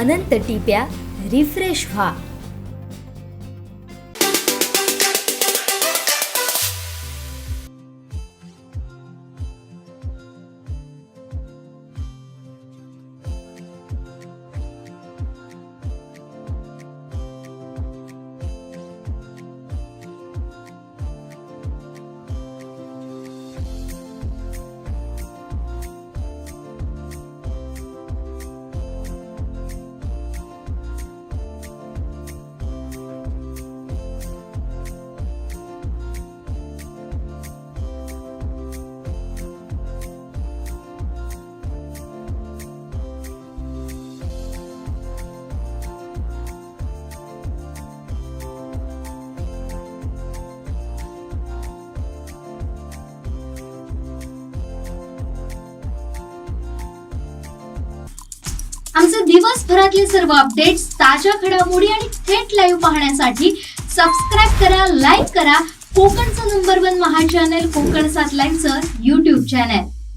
अनंत टिप्या refresh व्हा. आमचे दिवसभरातले सर्व अपडेट्स, ताज्या घडामोडी आणि थेट लाईव्ह पाहण्यासाठी सबस्क्राईब करा, लाईक करा कोकणचं नंबर 1 महा चॅनल कोकण 7 लाईव्हचं YouTube चॅनल.